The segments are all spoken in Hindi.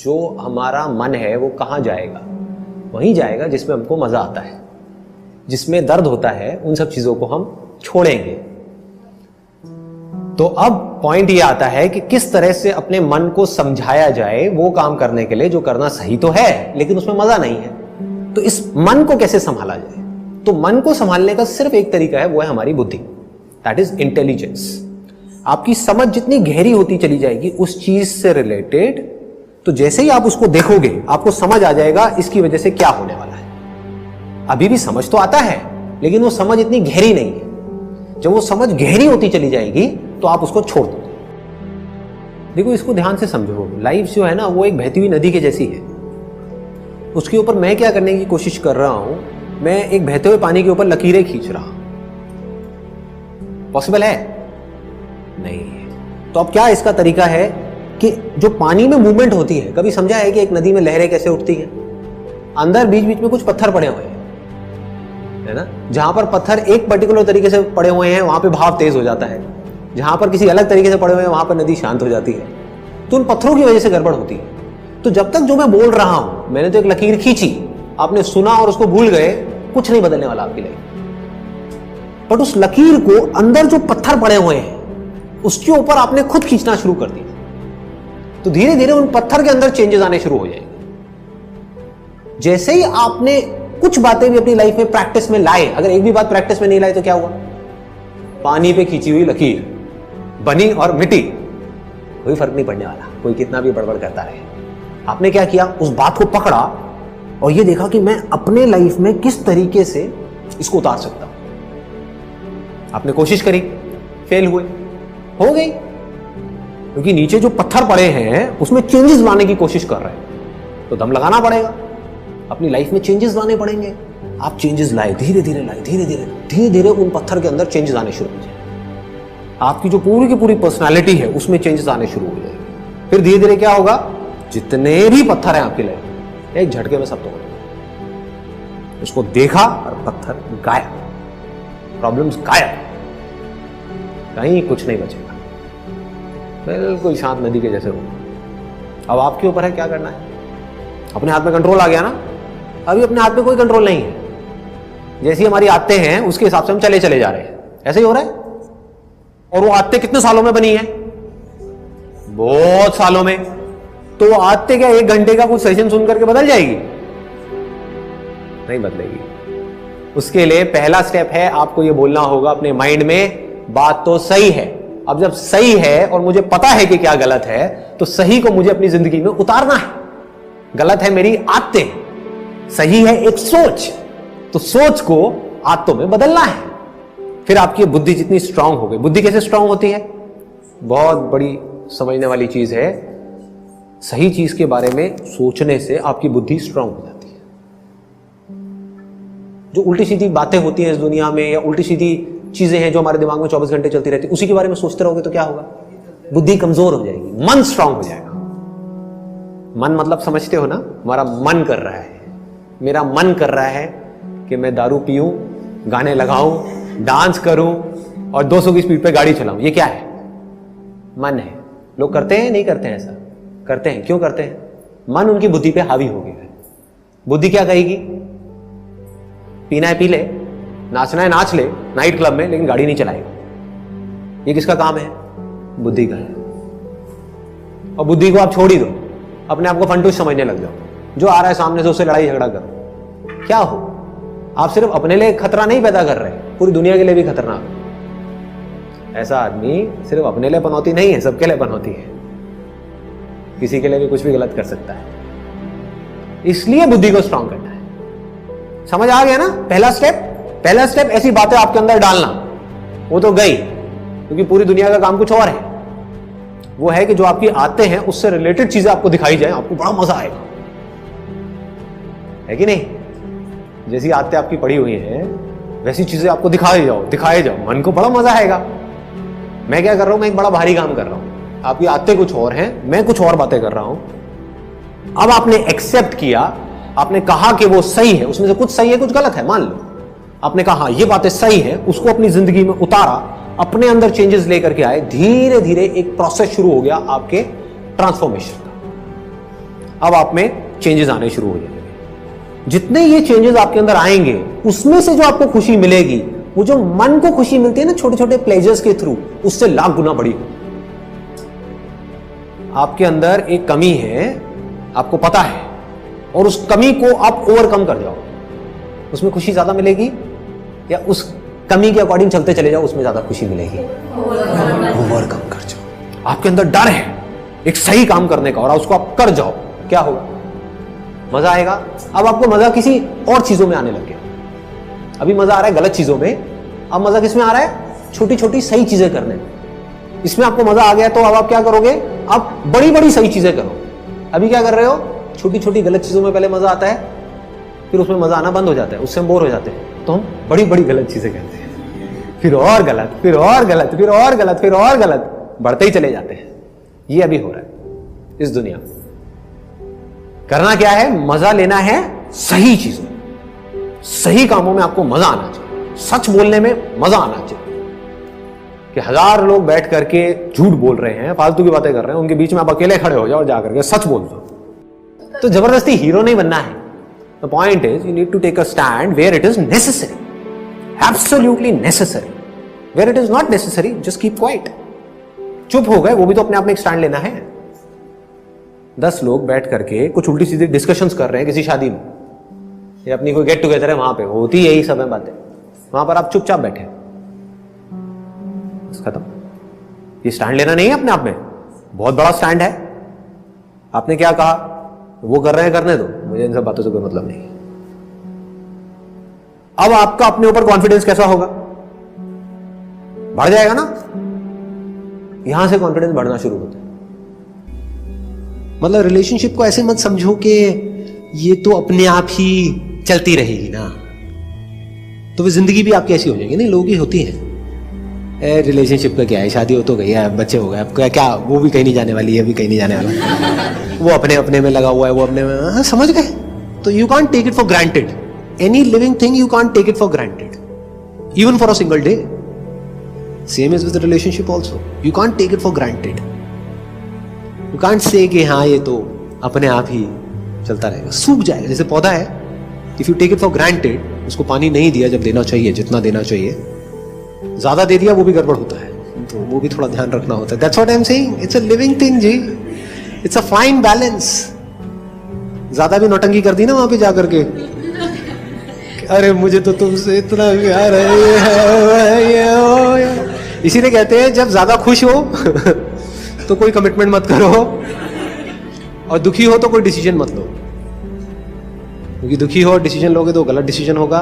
जो हमारा मन है वो कहाँ जाएगा? वहीं जाएगा जिसमें हमको मजा आता है। जिसमें दर्द होता है उन सब चीजों को हम छोड़ेंगे। तो अब पॉइंट ये आता है कि किस तरह से अपने मन को समझाया जाए वो काम करने के लिए जो करना सही तो है लेकिन उसमें मजा नहीं है। तो इस मन को कैसे संभाला जाए? तो मन को संभालने का सिर्फ एक तरीका है, वो है हमारी बुद्धि, दैट इज इंटेलिजेंस। आपकी समझ जितनी गहरी होती चली जाएगी उस चीज से रिलेटेड, तो जैसे ही आप उसको देखोगे आपको समझ आ जाएगा इसकी वजह से क्या होने वाला है। अभी भी समझ तो आता है लेकिन वो समझ इतनी गहरी नहीं है। जब वो समझ गहरी होती चली जाएगी तो आप उसको छोड़ दो। देखो, इसको ध्यान से समझो। लाइफ जो है ना वो एक बहती हुई नदी के जैसी है। उसके ऊपर मैं क्या करने की कोशिश कर रहा हूं? मैं एक बहते हुए पानी के ऊपर लकीरें खींच रहा हूं। पॉसिबल है? नहीं है। तो अब क्या इसका तरीका है कि जो पानी में मूवमेंट होती है, कभी समझा है कि एक नदी में लहरें कैसे उठती हैं? अंदर बीच बीच में कुछ पत्थर पड़े हुए हैं, है ना? जहां पर पत्थर एक पर्टिकुलर तरीके से पड़े हुए हैं वहां पे भाव तेज हो जाता है, जहां पर किसी अलग तरीके से पड़े हुए हैं वहां पर नदी शांत हो जाती है। तो उन पत्थरों की वजह से गड़बड़ होती है। तो जब तक जो मैं बोल रहा हूं, मैंने तो एक लकीर खींची, आपने सुना और उसको भूल गए, कुछ नहीं बदलने वाला आपकी लाइफ। बट उस लकीर को अंदर जो पत्थर पड़े हुए हैं उसके ऊपर आपने खुद खींचना शुरू कर दिया, तो धीरे धीरे उन पत्थर के अंदर चेंजेस आने शुरू हो जाएंगे। जैसे ही आपने कुछ बातें भी अपनी लाइफ में प्रैक्टिस में लाए, अगर एक भी बात प्रैक्टिस में नहीं लाए तो क्या हुआ? पानी पे खींची हुई लकीर बनी और मिटी, कोई फर्क नहीं पड़ने वाला, कोई कितना भी बड़बड़ करता रहे। आपने क्या किया? उस बात को पकड़ा और ये देखा कि मैं अपने लाइफ में किस तरीके से इसको उतार सकता हूं। आपने कोशिश करी, फेल हुए, हो गई, क्योंकि नीचे जो पत्थर पड़े हैं उसमें चेंजेस लाने की कोशिश कर रहे हैं। तो दम लगाना पड़ेगा, अपनी लाइफ में चेंजेस लाने पड़ेंगे। आप चेंजेस लाए, धीरे धीरे लाए, धीरे धीरे उन पत्थर के अंदर चेंजेस आने शुरू हो जाए। आपकी जो पूरी की पूरी पर्सनालिटी है उसमें चेंजेस आने शुरू हो जाएंगे। फिर धीरे धीरे क्या होगा? जितने भी पत्थर हैं आपकी लाइफ में एक झटके में सब तोड़ देंगे। उसको देखा और पत्थर गायब, प्रॉब्लम्स गायब, कहीं कुछ नहीं बचेगा, बिल्कुल शांत नदी के जैसे होगा। अब आपके ऊपर है क्या करना है। अपने हाथ में कंट्रोल आ गया ना? अभी अपने हाथ में कोई कंट्रोल नहीं है। जैसी हमारी आदतें हैं उसके हिसाब से हम चले जा रहे हैं, ऐसे ही हो रहा है। और वो आदतें कितने सालों में बनी है? बहुत सालों में। तो वो आदतें क्या 1 घंटे का कुछ सेशन सुन करके बदल जाएगी? नहीं बदलेगी। उसके लिए पहला स्टेप है, आपको ये बोलना होगा अपने माइंड में, बात तो सही है। अब जब सही है और मुझे पता है कि क्या गलत है, तो सही को मुझे अपनी जिंदगी में उतारना है। गलत है मेरी आदतें, सही है एक सोच, तो सोच को आदतों में बदलना है। फिर आपकी बुद्धि जितनी स्ट्रांग हो गई। बुद्धि कैसे स्ट्रांग होती है? बहुत बड़ी समझने वाली चीज है। सही चीज के बारे में सोचने से आपकी बुद्धि स्ट्रांग हो जाती है। जो उल्टी सीधी बातें होती हैं इस दुनिया में, या उल्टी सीधी चीजें हैं जो हमारे दिमाग में 24 घंटे चलती रहती है, उसी के बारे में सोचते रहोगे तो क्या होगा? बुद्धि कमजोर हो जाएगी, मन स्ट्रांग हो जाएगा। मन मतलब समझते हो ना? हमारा मन कर रहा है, मेरा मन कर रहा है कि मैं दारू पीऊं, गाने लगाऊं, डांस करूं और 200 की स्पीड पे गाड़ी चलाऊं। ये क्या है? मन है। लोग करते हैं नहीं करते हैं? ऐसा करते हैं। क्यों करते हैं? मन उनकी बुद्धि पे हावी हो गया है। बुद्धि क्या कहेगी? पीना है पी ले, नाचना है नाच ले नाइट क्लब में, लेकिन गाड़ी नहीं चलाएगा। ये किसका काम है? बुद्धि का है। और बुद्धि को आप छोड़ ही दो, अपने आप को फंटूस समझने लग जाओ। जो आ रहा है सामने से उससे लड़ाई झगड़ा करो। क्या हो? आप सिर्फ अपने लिए खतरा नहीं पैदा कर रहे, पूरी दुनिया के लिए भी खतरनाक है। ऐसा आदमी सिर्फ अपने लिए पनौती नहीं है, सबके लिए पनौती है। किसी के लिए भी कुछ भी गलत कर सकता है। इसलिए बुद्धि को स्ट्रांग करना है। समझ आ गया ना? पहला स्टेप ऐसी बातें आपके अंदर डालना। वो तो गई, क्योंकि पूरी दुनिया का काम कुछ और है। वो है कि जो आपकी आदतें हैं उससे रिलेटेड चीजें आपको दिखाई जाए, आपको बड़ा मजा आएगा, है कि नहीं? जैसी आदतें आपकी पड़ी हुई हैं वैसी चीजें आपको दिखाए जाओ, मन को बड़ा मजा आएगा। मैं क्या कर रहा हूं? मैं एक बड़ा भारी काम कर रहा हूं। आपकी आदतें कुछ और हैं, मैं कुछ और बातें कर रहा हूं। अब आपने एक्सेप्ट किया, आपने कहा कि वो सही है, उसमें से कुछ सही है कुछ गलत है, मान लो। आपने कहा ये बातें सही है, उसको अपनी जिंदगी में उतारा, अपने अंदर चेंजेस लेकर के आए, धीरे धीरे एक प्रोसेस शुरू हो गया आपके ट्रांसफॉर्मेशन का। अब आप में चेंजेस आने शुरू हो जाएंगे। जितने ये चेंजेस आपके अंदर आएंगे उसमें से जो आपको खुशी मिलेगी, वो जो मन को खुशी मिलती है ना छोटे छोटे प्लेजर्स के थ्रू, उससे लाख गुना बड़ी। आपके अंदर एक कमी है, आपको पता है, और उस कमी को आप ओवरकम कर जाओ, उसमें खुशी ज्यादा मिलेगी, या उस कमी के अकॉर्डिंग चलते चले जाओ, उसमें ज्यादा खुशी मिलेगी? ओवरकम कर जाओ। आपके अंदर डर है एक सही काम करने का, और उसको आप कर जाओ, क्या होगा? मजा आएगा। अब आपको मजा किसी और चीजों में आने लग गया। अभी मजा आ रहा है गलत चीजों में, अब मजा किसमें आ रहा है? छोटी छोटी सही चीजें करने में। इसमें आपको मजा आ गया तो अब आप क्या करोगे? आप बड़ी बड़ी सही चीजें करो। अभी क्या कर रहे हो? छोटी छोटी गलत चीजों में पहले मजा आता है, फिर उसमें मजा आना बंद हो जाता है, उससे हम बोर हो जाते हैं, तो हम बड़ी बड़ी गलत चीजें करते हैं, फिर और गलत, फिर और गलत, फिर और गलत, फिर और गलत, बढ़ते ही चले जाते हैं। ये अभी हो रहा है इस दुनिया में। करना क्या है? मजा लेना है सही चीजों, सही कामों में आपको मजा आना चाहिए, सच बोलने में मजा आना चाहिए। कि 1000 लोग बैठ करके झूठ बोल रहे हैं, फालतू की बातें कर रहे हैं, उनके बीच में आप अकेले खड़े हो जाओ और जाकर के सच बोल दो। तो जबरदस्ती हीरो नहीं बनना है। The point is you need to take a stand where it is necessary, absolutely necessary. Where it is not necessary, just keep quiet. चुप हो गए, वो भी तो अपने आप में एक स्टैंड लेना है। 10 लोग बैठ करके कुछ उल्टी सीधी डिस्कशंस कर रहे हैं किसी शादी में, या अपनी कोई गेट टुगेदर है, वहां पे होती यही सब है बातें, वहां पर आप चुपचाप बैठे, खत्म। ये स्टैंड लेना नहीं है अपने आप में, बहुत बड़ा स्टैंड है। आपने क्या कहा? वो कर रहे हैं, करने दो, मुझे इन सब बातों से कोई मतलब नहीं। अब आपका अपने ऊपर कॉन्फिडेंस कैसा होगा? बढ़ जाएगा ना। यहां से कॉन्फिडेंस बढ़ना शुरू होता है। मतलब रिलेशनशिप को ऐसे मत समझो कि ये तो अपने आप ही चलती रहेगी ना, तो वो जिंदगी भी आपकी ऐसी हो जाएगी। नहीं, लोगों की होती है। रिलेशनशिप का क्या है, शादी हो तो गई है, बच्चे हो गए, अब क्या वो भी कहीं नहीं जाने वाली है, अभी कहीं नहीं जाने वाला, वो अपने अपने में लगा हुआ है, वो अपने में। हाँ, समझ गए? तो you can't take it for granted. Any living thing you can't take it for granted, even for a single day. Same is with relationship also, you can't take it for granted. You can't say कि हाँ ये तो अपने आप ही चलता रहेगा, सूख जाएगा। जैसे पौधा है, if you take it for granted, उसको पानी नहीं दिया जब देना चाहिए, जितना देना चाहिए, ज्यादा दे दिया, वो भी गड़बड़ होता है, तो वो भी थोड़ा ध्यान रखना होता है। That's what I am saying, it's a living thing जी, इट्स अ फाइन बैलेंस। ज्यादा भी नौटंकी कर दी ना वहां पे जाकर के, अरे मुझे तो तुमसे इतना प्यार है, इसीलिए कहते हैं जब ज्यादा खुश हो तो कोई कमिटमेंट मत करो, और दुखी हो तो कोई डिसीजन मत लो, क्योंकि दुखी हो और डिसीजन लोगे तो गलत डिसीजन होगा,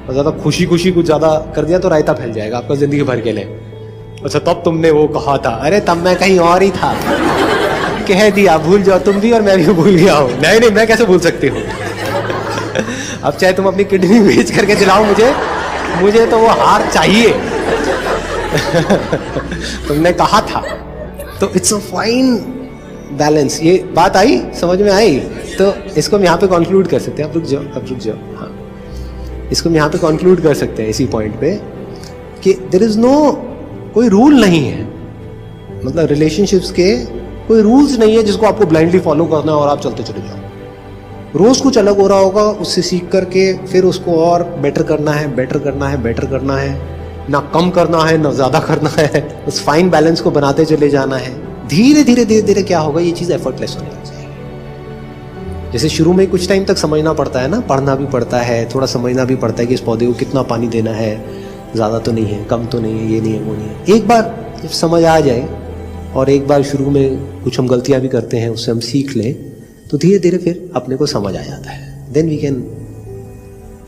और ज्यादा खुशी खुशी कुछ ज्यादा कर दिया तो रायता फैल जाएगा आपका जिंदगी भर के लिए। अच्छा तब तुमने वो कहा था, अरे तब मैं कहीं और ही था, कह दिया, भूल जाओ तुम भी और मैं भी भूल गया हूं। नहीं नहीं, मैं कैसे भूल सकती हूँ? अब चाहे तुम अपनी किडनी बेच करके दिलाओ मुझे तो वो हार चाहिए। तुमने कहा था। तो इट्स अ फाइन बैलेंस। ये बात आई, समझ में आई? तो इसको हम यहाँ पे कंक्लूड कर सकते हैं। आप रुक जाओ। हाँ, इसको हम यहाँ पे कंक्लूड कर सकते हैं इसी पॉइंट पे कि देयर इज नो, कोई रूल नहीं है, मतलब रिलेशनशिप्स के कोई रूल्स नहीं है जिसको आपको ब्लाइंडली फॉलो करना है और आप चलते चले जाओ। रोज कुछ अलग हो रहा होगा, उससे सीख करके फिर उसको और बेटर करना है, ना कम करना है ना ज्यादा करना है, उस फाइन बैलेंस को बनाते चले जाना है। धीरे धीरे क्या होगा, ये चीज एफर्टलेस होने लग जाएगी। जैसे शुरू में कुछ टाइम तक समझना पड़ता है ना, पढ़ना भी पड़ता है, थोड़ा समझना भी पड़ता है कि इस पौधे को कितना पानी देना है, ज़्यादा तो नहीं है, कम तो नहीं है, ये नहीं है, वो नहीं है। एक बार जब समझ आ जाए और एक बार शुरू में कुछ हम गलतियां भी करते हैं, उससे हम सीख लें, तो धीरे धीरे फिर अपने को समझ आ जाता है। Then we can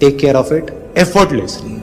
take care of it effortlessly.